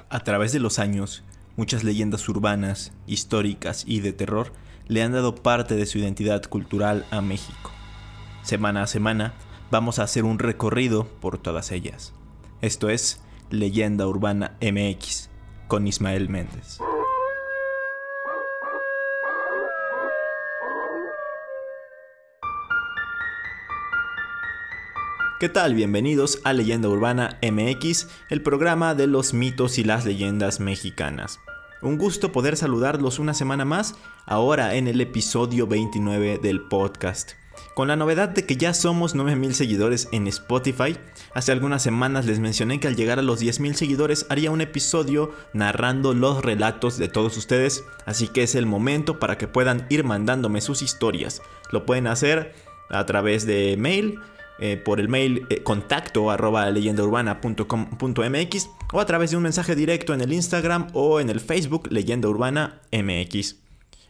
A través de los años, muchas leyendas urbanas, históricas y de terror le han dado parte de su identidad cultural a México. Semana a semana, vamos a hacer un recorrido por todas ellas. Esto es Leyenda Urbana MX, con Ismael Méndez. ¿Qué tal? Bienvenidos a Leyenda Urbana MX, el programa de los mitos y las leyendas mexicanas. Un gusto poder saludarlos una semana más, ahora en el episodio 29 del podcast. Con la novedad de que ya somos 9,000 seguidores en Spotify. Hace algunas semanas les mencioné que al llegar a los 10,000 seguidores haría un episodio narrando los relatos de todos ustedes, así que es el momento para que puedan ir mandándome sus historias. Lo pueden hacer a través de mail, por el mail contacto@leyendaurbana.com.mx o a través de un mensaje directo en el Instagram o en el Facebook Leyenda Urbana MX.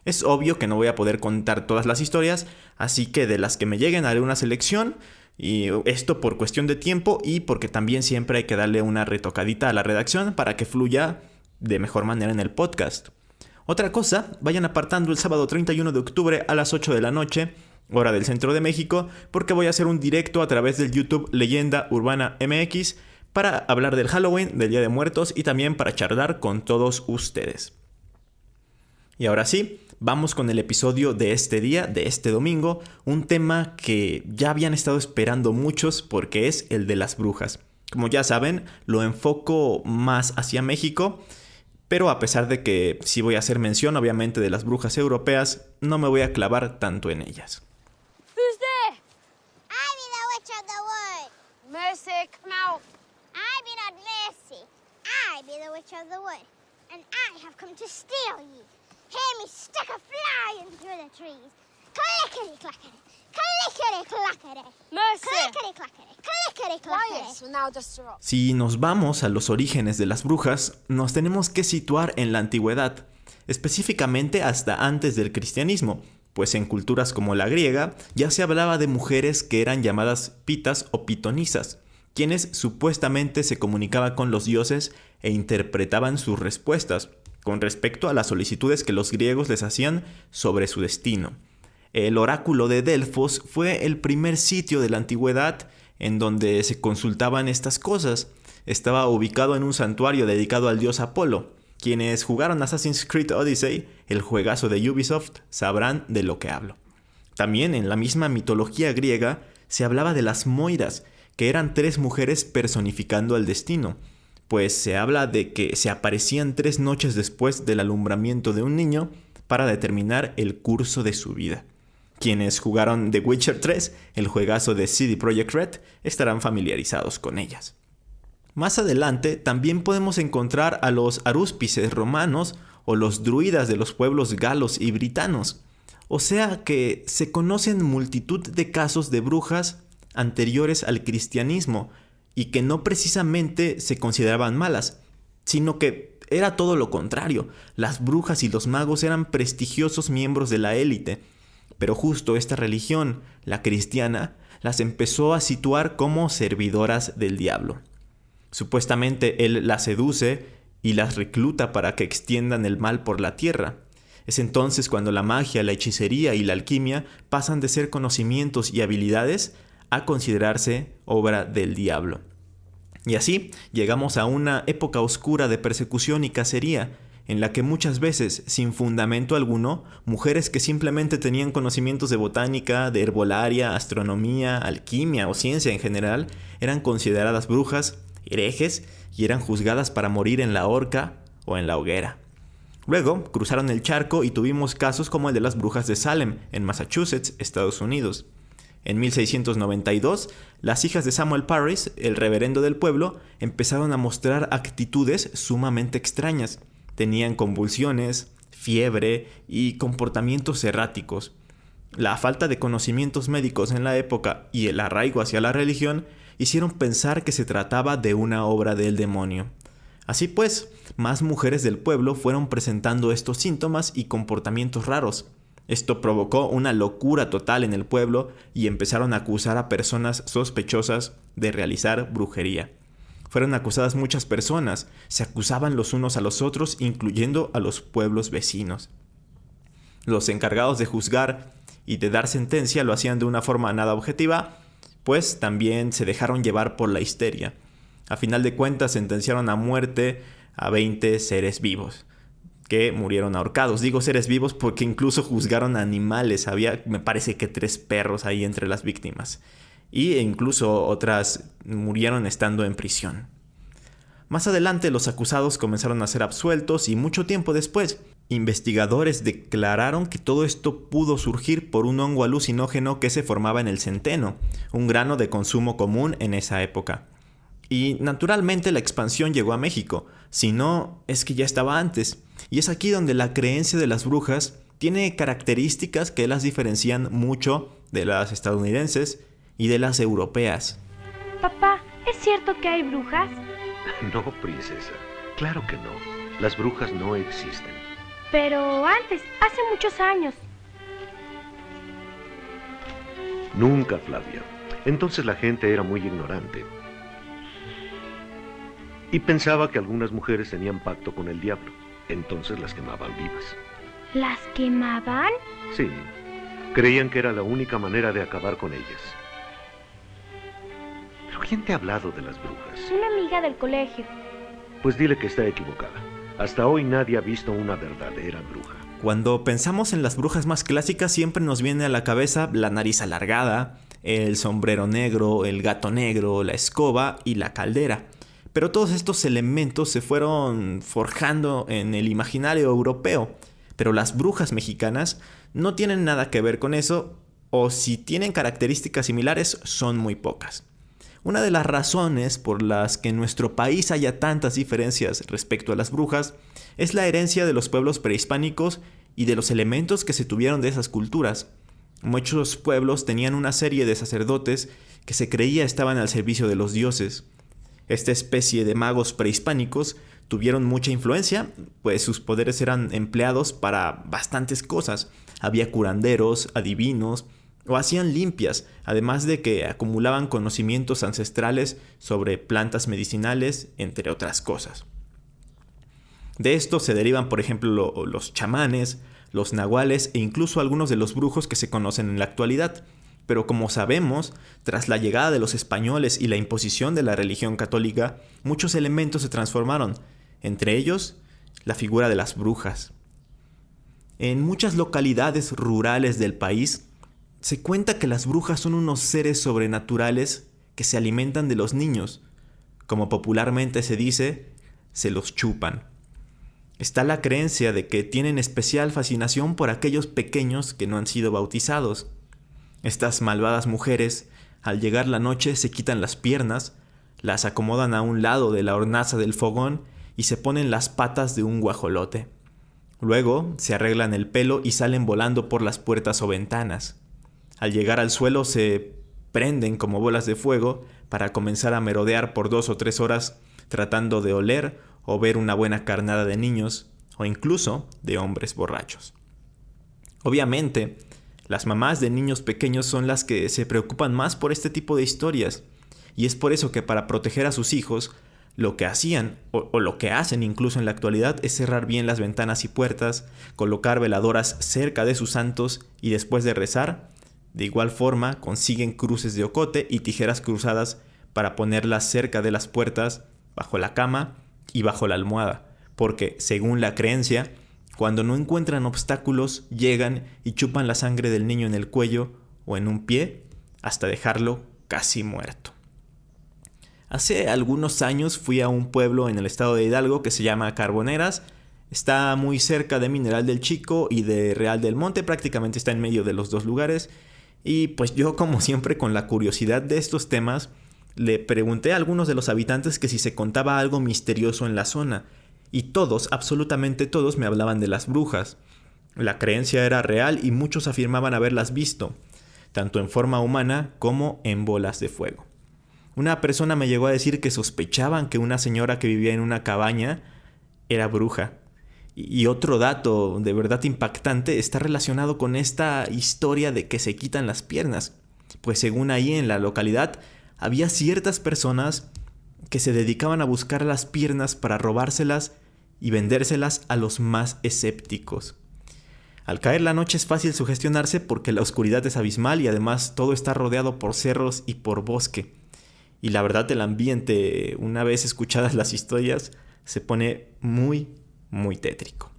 Es obvio que no voy a poder contar todas las historias, así que de las que me lleguen haré una selección, y esto por cuestión de tiempo y porque también siempre hay que darle una retocadita a la redacción para que fluya de mejor manera en el podcast. Otra cosa, vayan apartando el sábado 31 de octubre a las 8 de la noche, hora del centro de México, porque voy a hacer un directo a través del YouTube Leyenda Urbana MX para hablar del Halloween, del Día de Muertos y también para charlar con todos ustedes. Y ahora sí, vamos con el episodio de este día, de este domingo, un tema que ya habían estado esperando muchos porque es el de las brujas. Como ya saben, lo enfoco más hacia México, pero a pesar de que sí voy a hacer mención obviamente de las brujas europeas, no me voy a clavar tanto en ellas. Who's there? I be the witch of the wood. Mercy, come out. I be not Mercy. I be the witch of the wood. And I have come to steal ye. Hear me stick a flying through the trees. Clickety-clackety, clickety-clackety. Mercy. Clickety-clackety, clickety-clackety. Quiet, will now disrupt. Si nos vamos a los orígenes de las brujas, nos tenemos que situar en la antigüedad, específicamente hasta antes del cristianismo, pues en culturas como la griega ya se hablaba de mujeres que eran llamadas pitas o pitonisas, quienes supuestamente se comunicaban con los dioses e interpretaban sus respuestas con respecto a las solicitudes que los griegos les hacían sobre su destino. El oráculo de Delfos fue el primer sitio de la antigüedad en donde se consultaban estas cosas. Estaba ubicado en un santuario dedicado al dios Apolo. Quienes jugaron Assassin's Creed Odyssey, el juegazo de Ubisoft, sabrán de lo que hablo. También en la misma mitología griega se hablaba de las Moiras, que eran 3 mujeres personificando el destino, pues se habla de que se aparecían 3 noches después del alumbramiento de un niño para determinar el curso de su vida. Quienes jugaron The Witcher 3, el juegazo de CD Projekt Red, estarán familiarizados con ellas. Más adelante también podemos encontrar a los arúspices romanos o los druidas de los pueblos galos y britanos. O sea que se conocen multitud de casos de brujas anteriores al cristianismo y que no precisamente se consideraban malas, sino que era todo lo contrario. Las brujas y los magos eran prestigiosos miembros de la élite, pero justo esta religión, la cristiana, las empezó a situar como servidoras del diablo. Supuestamente él las seduce y las recluta para que extiendan el mal por la tierra. Es entonces cuando la magia, la hechicería y la alquimia pasan de ser conocimientos y habilidades a considerarse obra del diablo. Y así llegamos a una época oscura de persecución y cacería, en la que muchas veces, sin fundamento alguno, mujeres que simplemente tenían conocimientos de botánica, de herbolaria, astronomía, alquimia o ciencia en general, eran consideradas brujas, herejes, y eran juzgadas para morir en la horca o en la hoguera. Luego cruzaron el charco y tuvimos casos como el de las brujas de Salem, en Massachusetts, Estados Unidos. En 1692, las hijas de Samuel Parris, el reverendo del pueblo, empezaron a mostrar actitudes sumamente extrañas. Tenían convulsiones, fiebre y comportamientos erráticos. La falta de conocimientos médicos en la época y el arraigo hacia la religión hicieron pensar que se trataba de una obra del demonio. Así pues, más mujeres del pueblo fueron presentando estos síntomas y comportamientos raros. Esto provocó una locura total en el pueblo y empezaron a acusar a personas sospechosas de realizar brujería. Fueron acusadas muchas personas, se acusaban los unos a los otros, incluyendo a los pueblos vecinos. Los encargados de juzgar y de dar sentencia lo hacían de una forma nada objetiva, pues también se dejaron llevar por la histeria. A final de cuentas sentenciaron a muerte a 20 seres vivos, que murieron ahorcados. Digo seres vivos porque incluso juzgaron a animales. Había, me parece que 3 perros ahí entre las víctimas. Y incluso otras murieron estando en prisión. Más adelante los acusados comenzaron a ser absueltos y mucho tiempo después, investigadores declararon que todo esto pudo surgir por un hongo alucinógeno que se formaba en el centeno, un grano de consumo común en esa época. Y naturalmente la expansión llegó a México, si no es que ya estaba antes. Y es aquí donde la creencia de las brujas tiene características que las diferencian mucho de las estadounidenses y de las europeas. Papá, ¿es cierto que hay brujas? No, princesa, claro que no. Las brujas no existen. Pero antes, hace muchos años. Nunca, Flavia. Entonces la gente era muy ignorante. Y pensaba que algunas mujeres tenían pacto con el diablo. Entonces las quemaban vivas. ¿Las quemaban? Sí, creían que era la única manera de acabar con ellas. ¿Pero quién te ha hablado de las brujas? Una amiga del colegio. Pues dile que está equivocada. Hasta hoy nadie ha visto una verdadera bruja. Cuando pensamos en las brujas más clásicas siempre nos viene a la cabeza la nariz alargada, el sombrero negro, el gato negro, la escoba y la caldera. Pero todos estos elementos se fueron forjando en el imaginario europeo. Pero las brujas mexicanas no tienen nada que ver con eso, o si tienen características similares son muy pocas. Una de las razones por las que en nuestro país haya tantas diferencias respecto a las brujas es la herencia de los pueblos prehispánicos y de los elementos que se tuvieron de esas culturas. Muchos pueblos tenían una serie de sacerdotes que se creía estaban al servicio de los dioses. Esta especie de magos prehispánicos tuvieron mucha influencia, pues sus poderes eran empleados para bastantes cosas. Había curanderos, adivinos, o hacían limpias, además de que acumulaban conocimientos ancestrales sobre plantas medicinales, entre otras cosas. De esto se derivan, por ejemplo, los chamanes, los nahuales e incluso algunos de los brujos que se conocen en la actualidad. Pero como sabemos, tras la llegada de los españoles y la imposición de la religión católica, muchos elementos se transformaron, entre ellos la figura de las brujas. En muchas localidades rurales del país, se cuenta que las brujas son unos seres sobrenaturales que se alimentan de los niños. Como popularmente se dice, se los chupan. Está la creencia de que tienen especial fascinación por aquellos pequeños que no han sido bautizados. Estas malvadas mujeres, al llegar la noche, se quitan las piernas, las acomodan a un lado de la hornaza del fogón y se ponen las patas de un guajolote. Luego se arreglan el pelo y salen volando por las puertas o ventanas. Al llegar al suelo se prenden como bolas de fuego para comenzar a merodear por 2 o 3 horas tratando de oler o ver una buena carnada de niños o incluso de hombres borrachos. Obviamente, las mamás de niños pequeños son las que se preocupan más por este tipo de historias y es por eso que para proteger a sus hijos lo que hacían o lo que hacen incluso en la actualidad es cerrar bien las ventanas y puertas, colocar veladoras cerca de sus santos y después de rezar, de igual forma, consiguen cruces de ocote y tijeras cruzadas para ponerlas cerca de las puertas, bajo la cama y bajo la almohada, porque, según la creencia, cuando no encuentran obstáculos, llegan y chupan la sangre del niño en el cuello o en un pie hasta dejarlo casi muerto. Hace algunos años fui a un pueblo en el estado de Hidalgo que se llama Carboneras. Está muy cerca de Mineral del Chico y de Real del Monte, prácticamente está en medio de los dos lugares. Y pues yo, como siempre, con la curiosidad de estos temas, le pregunté a algunos de los habitantes que si se contaba algo misterioso en la zona. Y todos, absolutamente todos, me hablaban de las brujas. La creencia era real y muchos afirmaban haberlas visto, tanto en forma humana como en bolas de fuego. Una persona me llegó a decir que sospechaban que una señora que vivía en una cabaña era bruja. Y otro dato de verdad impactante está relacionado con esta historia de que se quitan las piernas. Pues según ahí en la localidad había ciertas personas que se dedicaban a buscar las piernas para robárselas y vendérselas a los más escépticos. Al caer la noche es fácil sugestionarse porque la oscuridad es abismal y además todo está rodeado por cerros y por bosque. Y la verdad, el ambiente, una vez escuchadas las historias, se pone muy, muy tétrico.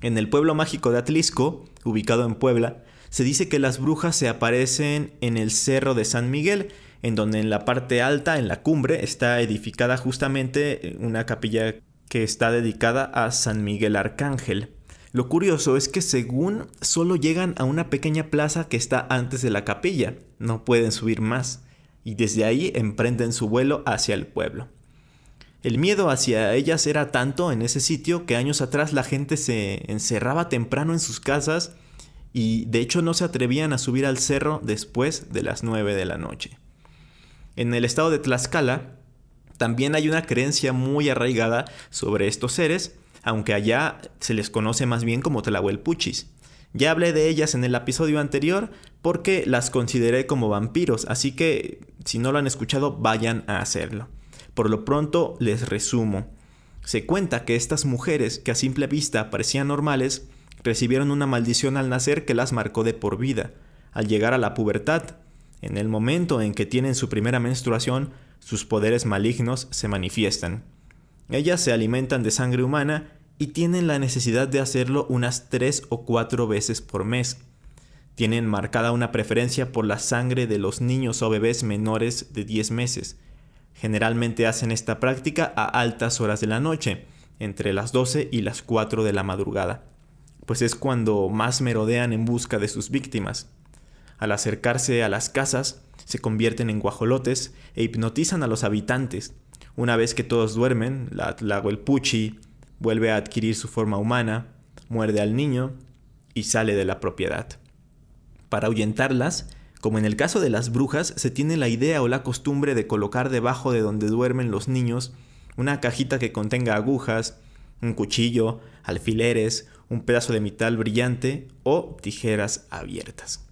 En el pueblo mágico de Atlisco, ubicado en Puebla, se dice que las brujas se aparecen en el Cerro de San Miguel, en donde en la parte alta, en la cumbre, está edificada justamente una capilla que está dedicada a San Miguel Arcángel. Lo curioso es que según solo llegan a una pequeña plaza que está antes de la capilla, no pueden subir más, y desde ahí emprenden su vuelo hacia el pueblo. El miedo hacia ellas era tanto en ese sitio que años atrás la gente se encerraba temprano en sus casas y de hecho no se atrevían a subir al cerro después de las 9 de la noche. En el estado de Tlaxcala también hay una creencia muy arraigada sobre estos seres, aunque allá se les conoce más bien como Tlahuelpuchis. Ya hablé de ellas en el episodio anterior porque las consideré como vampiros, así que si no lo han escuchado vayan a hacerlo. Por lo pronto les resumo. Se cuenta que estas mujeres, que a simple vista parecían normales, recibieron una maldición al nacer que las marcó de por vida. Al llegar a la pubertad, en el momento en que tienen su primera menstruación, sus poderes malignos se manifiestan. Ellas se alimentan de sangre humana y tienen la necesidad de hacerlo unas 3 o 4 veces por mes. Tienen marcada una preferencia por la sangre de los niños o bebés menores de 10 meses. Generalmente hacen esta práctica a altas horas de la noche, entre las 12 y las 4 de la madrugada, pues es cuando más merodean en busca de sus víctimas. Al acercarse a las casas, se convierten en guajolotes e hipnotizan a los habitantes. Una vez que todos duermen, la Tlahuelpuchi vuelve a adquirir su forma humana, muerde al niño y sale de la propiedad. Para ahuyentarlas, como en el caso de las brujas, se tiene la idea o la costumbre de colocar debajo de donde duermen los niños una cajita que contenga agujas, un cuchillo, alfileres, un pedazo de metal brillante o tijeras abiertas.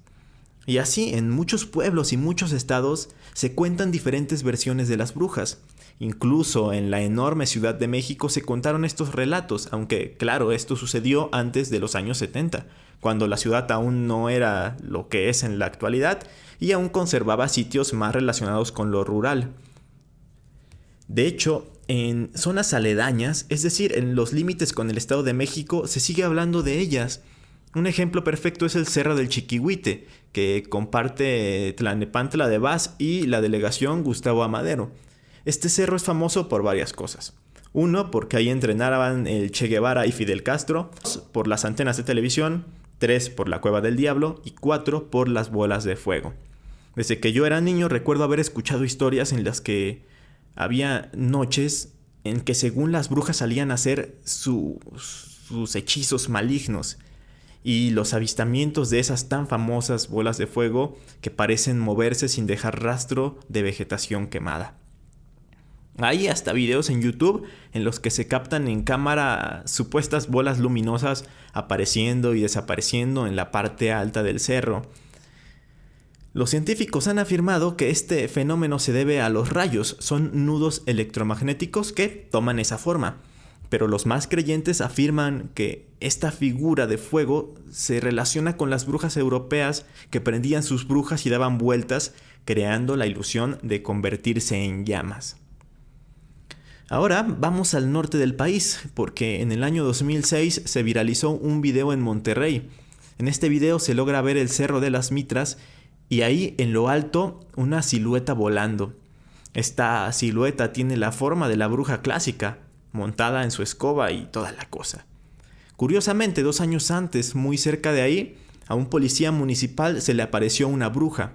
Y así, en muchos pueblos y muchos estados se cuentan diferentes versiones de las brujas. Incluso en la enorme Ciudad de México se contaron estos relatos, aunque claro, esto sucedió antes de los años 70, cuando la ciudad aún no era lo que es en la actualidad y aún conservaba sitios más relacionados con lo rural. De hecho, en zonas aledañas, es decir, en los límites con el Estado de México, se sigue hablando de ellas. Un ejemplo perfecto es el Cerro del Chiquihuite, que comparte Tlalnepantla de Vaz y la delegación Gustavo Amadero. Este cerro es famoso por varias cosas. 1, porque ahí entrenaban el Che Guevara y Fidel Castro. 2, por las antenas de televisión. 3, por la Cueva del Diablo. Y 4, por las bolas de fuego. Desde que yo era niño recuerdo haber escuchado historias en las que había noches en que según las brujas salían a hacer sus hechizos malignos. Y los avistamientos de esas tan famosas bolas de fuego que parecen moverse sin dejar rastro de vegetación quemada. Hay hasta videos en YouTube en los que se captan en cámara supuestas bolas luminosas apareciendo y desapareciendo en la parte alta del cerro. Los científicos han afirmado que este fenómeno se debe a los rayos, son nudos electromagnéticos que toman esa forma. Pero los más creyentes afirman que esta figura de fuego se relaciona con las brujas europeas que prendían sus brujas y daban vueltas, creando la ilusión de convertirse en llamas. Ahora vamos al norte del país, porque en el año 2006 se viralizó un video en Monterrey. En este video se logra ver el Cerro de las Mitras y ahí en lo alto una silueta volando. Esta silueta tiene la forma de la bruja clásica, montada en su escoba y toda la cosa. Curiosamente, 2 años antes, muy cerca de ahí, a un policía municipal se le apareció una bruja.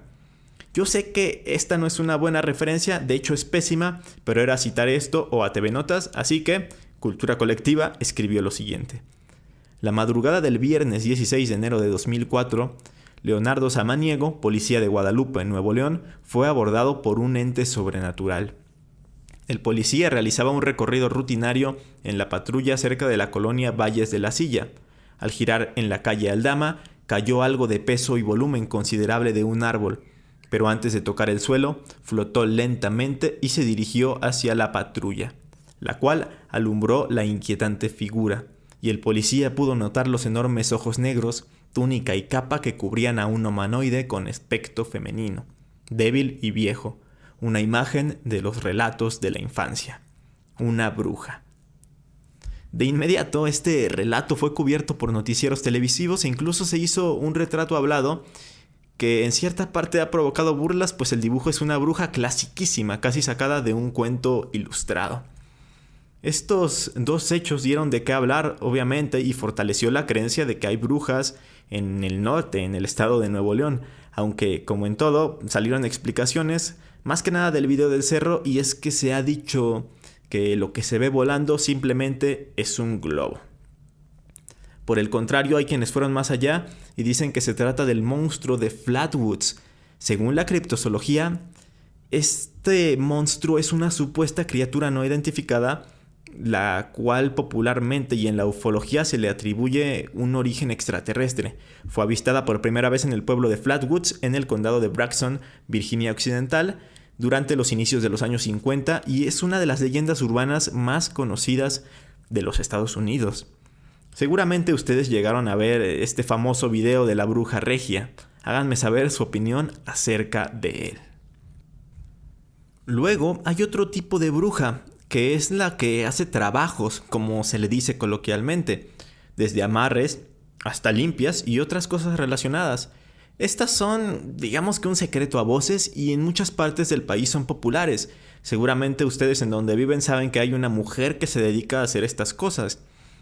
Yo sé que esta no es una buena referencia, de hecho es pésima, pero era citar esto o a TV Notas, así que Cultura Colectiva escribió lo siguiente. La madrugada del viernes 16 de enero de 2004, Leonardo Samaniego, policía de Guadalupe, en Nuevo León, fue abordado por un ente sobrenatural. El policía realizaba un recorrido rutinario en la patrulla cerca de la colonia Valles de la Silla. Al girar en la calle Aldama, cayó algo de peso y volumen considerable de un árbol. pero antes de tocar el suelo, flotó lentamente y se dirigió hacia la patrulla, la cual alumbró la inquietante figura, y el policía pudo notar los enormes ojos negros, túnica y capa que cubrían a un humanoide con aspecto femenino, débil y viejo, una imagen de los relatos de la infancia, una bruja. De inmediato, este relato fue cubierto por noticieros televisivos e incluso se hizo un retrato hablado que en cierta parte ha provocado burlas, pues el dibujo es una bruja clasiquísima, casi sacada de un cuento ilustrado. Estos dos hechos dieron de qué hablar, obviamente, y fortaleció la creencia de que hay brujas en el norte, en el estado de Nuevo León, aunque, como en todo, salieron explicaciones, más que nada del video del cerro, y es que se ha dicho que lo que se ve volando simplemente es un globo. Por el contrario, hay quienes fueron más allá y dicen que se trata del monstruo de Flatwoods. Según la criptozoología, este monstruo es una supuesta criatura no identificada, la cual popularmente y en la ufología se le atribuye un origen extraterrestre. Fue avistada por primera vez en el pueblo de Flatwoods, en el condado de Braxton, Virginia Occidental, durante los inicios de los años 50, y es una de las leyendas urbanas más conocidas de los Estados Unidos. Seguramente ustedes llegaron a ver este famoso video de la bruja regia. Háganme saber su opinión acerca de él. Luego hay otro tipo de bruja, que es la que hace trabajos, como se le dice coloquialmente, desde amarres hasta limpias y otras cosas relacionadas. Estas son, digamos que un secreto a voces, y en muchas partes del país son populares. Seguramente ustedes en donde viven saben que hay una mujer que se dedica a hacer estas cosas.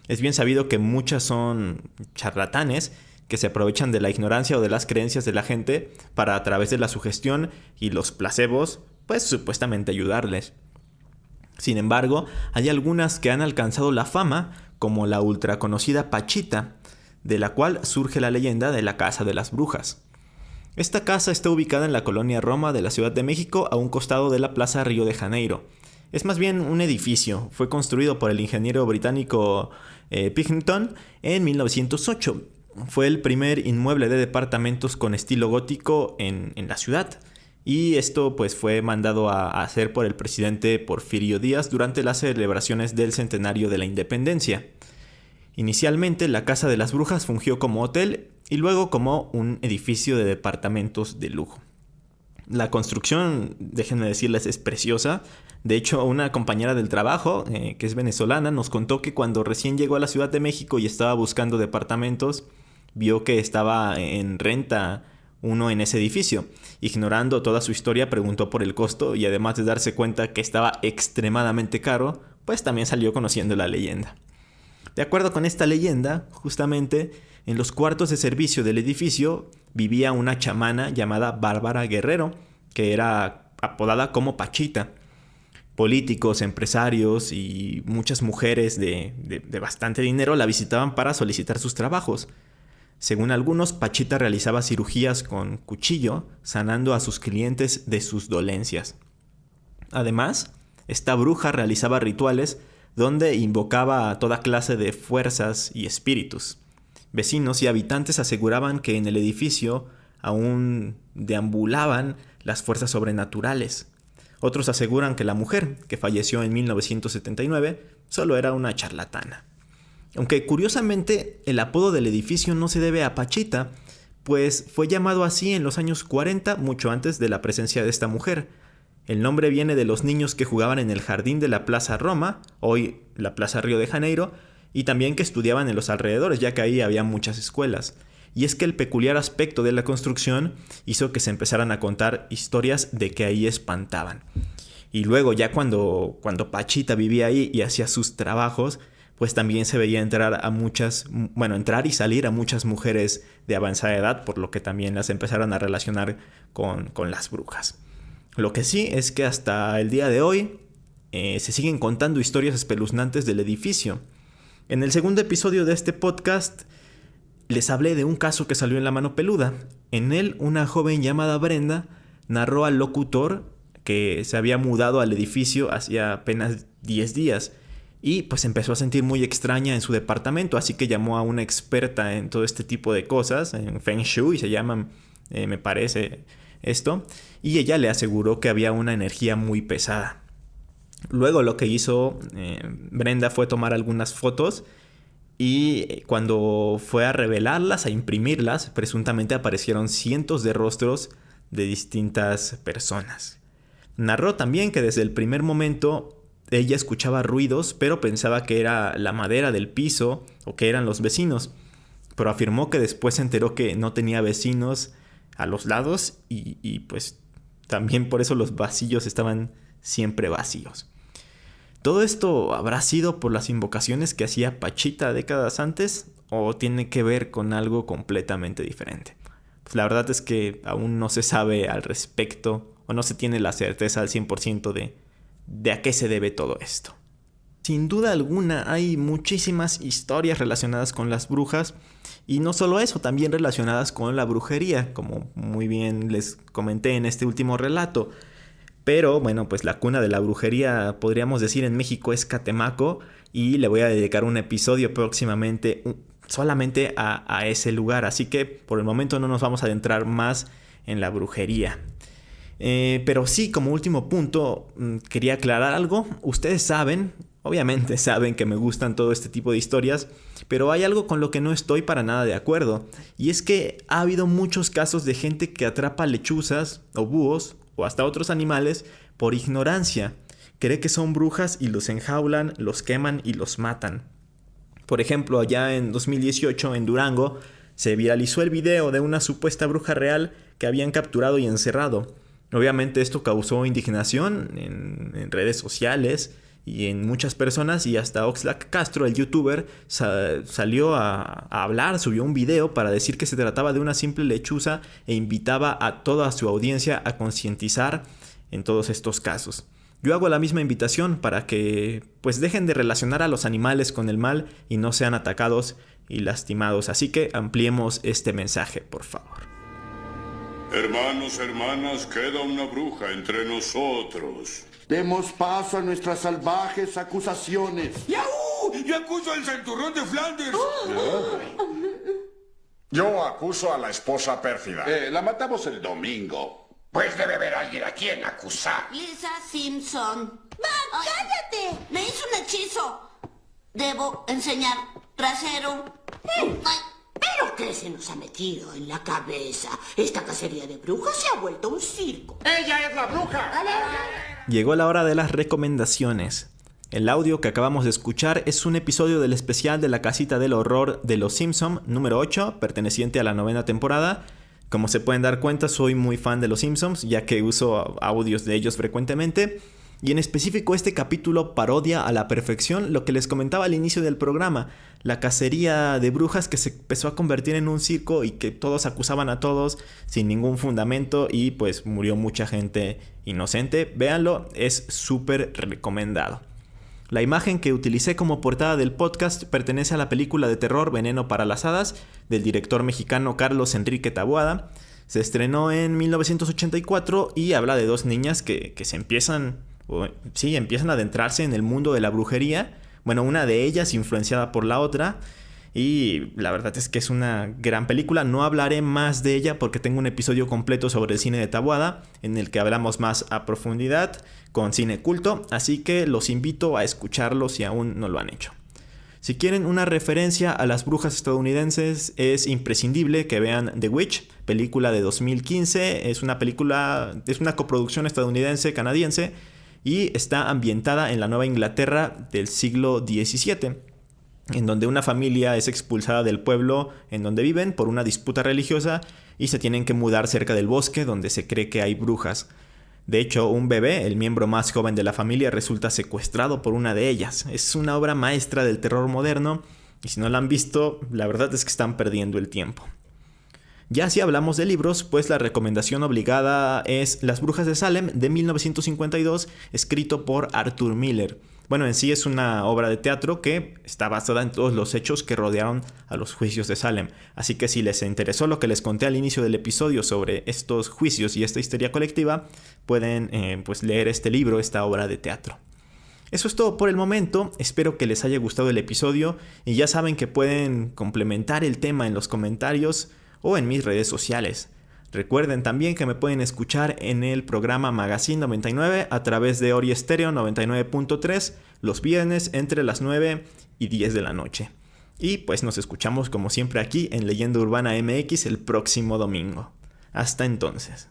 Es bien sabido que muchas son charlatanes que se aprovechan de la ignorancia o de las creencias de la gente para, a través de la sugestión y los placebos, pues supuestamente ayudarles. Sin embargo, hay algunas que han alcanzado la fama, como la ultra conocida Pachita, de la cual surge la leyenda de la Casa de las Brujas. Esta casa está ubicada en la colonia Roma de la Ciudad de México, a un costado de la Plaza Río de Janeiro. Es más bien un edificio, fue construido por el ingeniero británico Pilkington en 1908. Fue el primer inmueble de departamentos con estilo gótico en la ciudad. Y esto pues fue mandado a hacer por el presidente Porfirio Díaz durante las celebraciones del centenario de la independencia. Inicialmente la Casa de las Brujas fungió como hotel y luego como un edificio de departamentos de lujo. La construcción, déjenme decirles, es preciosa. De hecho, una compañera del trabajo, que es venezolana, nos contó que cuando recién llegó a la Ciudad de México y estaba buscando departamentos, vio que estaba en renta uno en ese edificio. Ignorando toda su historia, preguntó por el costo y además de darse cuenta que estaba extremadamente caro, pues también salió conociendo la leyenda. De acuerdo con esta leyenda, justamente en los cuartos de servicio del edificio vivía una chamana llamada Bárbara Guerrero, que era apodada como Pachita. Políticos, empresarios y muchas mujeres de bastante dinero la visitaban para solicitar sus trabajos. Según algunos, Pachita realizaba cirugías con cuchillo, sanando a sus clientes de sus dolencias. Además, esta bruja realizaba rituales donde invocaba a toda clase de fuerzas y espíritus. Vecinos y habitantes aseguraban que en el edificio aún deambulaban las fuerzas sobrenaturales. Otros aseguran que la mujer, que falleció en 1979, solo era una charlatana. Aunque curiosamente el apodo del edificio no se debe a Pachita, pues fue llamado así en los años 40, mucho antes de la presencia de esta mujer. El nombre viene de los niños que jugaban en el jardín de la Plaza Roma, hoy la Plaza Río de Janeiro, y también que estudiaban en los alrededores, ya que ahí había muchas escuelas. Y es que el peculiar aspecto de la construcción hizo que se empezaran a contar historias de que ahí espantaban. Y luego ya cuando Pachita vivía ahí y hacía sus trabajos, pues también se veía entrar y salir a muchas mujeres de avanzada edad, por lo que también las empezaron a relacionar con las brujas. Lo que sí es que hasta el día de hoy se siguen contando historias espeluznantes del edificio. En el segundo episodio de este podcast les hablé de un caso que salió en La Mano Peluda. En él, una joven llamada Brenda narró al locutor que se había mudado al edificio hacía apenas 10 días y pues empezó a sentir muy extraña en su departamento, así que llamó a una experta en todo este tipo de cosas, en Feng Shui se llaman, me parece, esto, y ella le aseguró que había una energía muy pesada. Luego lo que hizo Brenda fue tomar algunas fotos y cuando fue a revelarlas, a imprimirlas, presuntamente aparecieron cientos de rostros de distintas personas. Narró también que desde el primer momento ella escuchaba ruidos, pero pensaba que era la madera del piso o que eran los vecinos. Pero afirmó que después se enteró que no tenía vecinos a los lados y pues también por eso los pasillos estaban siempre vacíos. ¿Todo esto habrá sido por las invocaciones que hacía Pachita décadas antes o tiene que ver con algo completamente diferente? Pues la verdad es que aún no se sabe al respecto o no se tiene la certeza al 100% de a qué se debe todo esto. Sin duda alguna hay muchísimas historias relacionadas con las brujas y no solo eso, también relacionadas con la brujería, como muy bien les comenté en este último relato. Pero bueno, pues la cuna de la brujería, podríamos decir, en México es Catemaco y le voy a dedicar un episodio próximamente solamente a ese lugar. Así que por el momento no nos vamos a adentrar más en la brujería. Pero sí, como último punto, quería aclarar algo. Ustedes saben, obviamente saben que me gustan todo este tipo de historias, pero hay algo con lo que no estoy para nada de acuerdo. Y es que ha habido muchos casos de gente que atrapa lechuzas o búhos o hasta otros animales por ignorancia. Cree que son brujas y los enjaulan, los queman y los matan. Por ejemplo, allá en 2018 en Durango se viralizó el video de una supuesta bruja real que habían capturado y encerrado. Obviamente esto causó indignación en redes sociales y en muchas personas, y hasta Oxlack Castro, el youtuber, salió a hablar, subió un video para decir que se trataba de una simple lechuza e invitaba a toda su audiencia a concientizar en todos estos casos. Yo hago la misma invitación para que pues dejen de relacionar a los animales con el mal y no sean atacados y lastimados, así que ampliemos este mensaje, por favor. Hermanos, hermanas, queda una bruja entre nosotros. Demos paso a nuestras salvajes acusaciones. ¡Yahoo! Yo acuso al cinturón de Flanders. Yo acuso a la esposa pérfida. La matamos el domingo. Pues debe haber alguien a quien acusar. Lisa Simpson. ¡Mam, cállate! Me hizo un hechizo. Debo enseñar trasero. Ay. ¿Pero qué se nos ha metido en la cabeza? Esta cacería de brujas se ha vuelto un circo. ¡Ella es la bruja! Llegó la hora de las recomendaciones. El audio que acabamos de escuchar es un episodio del especial de la Casita del Horror de Los Simpson, número 8, perteneciente a la 9ª temporada. Como se pueden dar cuenta, soy muy fan de Los Simpsons, ya que uso audios de ellos frecuentemente. Y en específico este capítulo parodia a la perfección lo que les comentaba al inicio del programa, la cacería de brujas que se empezó a convertir en un circo y que todos acusaban a todos sin ningún fundamento y pues murió mucha gente inocente. Véanlo, es súper recomendado. La imagen que utilicé como portada del podcast pertenece a la película de terror Veneno para las Hadas del director mexicano Carlos Enrique Taboada. Se estrenó en 1984 y habla de dos niñas que empiezan a adentrarse en el mundo de la brujería. Bueno, una de ellas influenciada por la otra. Y la verdad es que es una gran película. No hablaré más de ella porque tengo un episodio completo sobre el cine de Taboada, en el que hablamos más a profundidad con cine culto. Así que los invito a escucharlo si aún no lo han hecho. Si quieren una referencia a las brujas estadounidenses, es imprescindible que vean The Witch, película de 2015. Es una coproducción estadounidense-canadiense y está ambientada en la Nueva Inglaterra del siglo XVII, en donde una familia es expulsada del pueblo en donde viven por una disputa religiosa y se tienen que mudar cerca del bosque donde se cree que hay brujas. De hecho, un bebé, el miembro más joven de la familia, resulta secuestrado por una de ellas. Es una obra maestra del terror moderno y si no la han visto, la verdad es que están perdiendo el tiempo. Ya si hablamos de libros, pues la recomendación obligada es Las Brujas de Salem de 1952, escrito por Arthur Miller. Bueno, en sí es una obra de teatro que está basada en todos los hechos que rodearon a los juicios de Salem. Así que si les interesó lo que les conté al inicio del episodio sobre estos juicios y esta histeria colectiva, pueden leer este libro, esta obra de teatro. Eso es todo por el momento, espero que les haya gustado el episodio y ya saben que pueden complementar el tema en los comentarios o en mis redes sociales. Recuerden también que me pueden escuchar en el programa Magazine 99 a través de Ori Stereo 99.3 los viernes entre las 9 y 10 de la noche. Y pues nos escuchamos como siempre aquí en Leyenda Urbana MX el próximo domingo. Hasta entonces.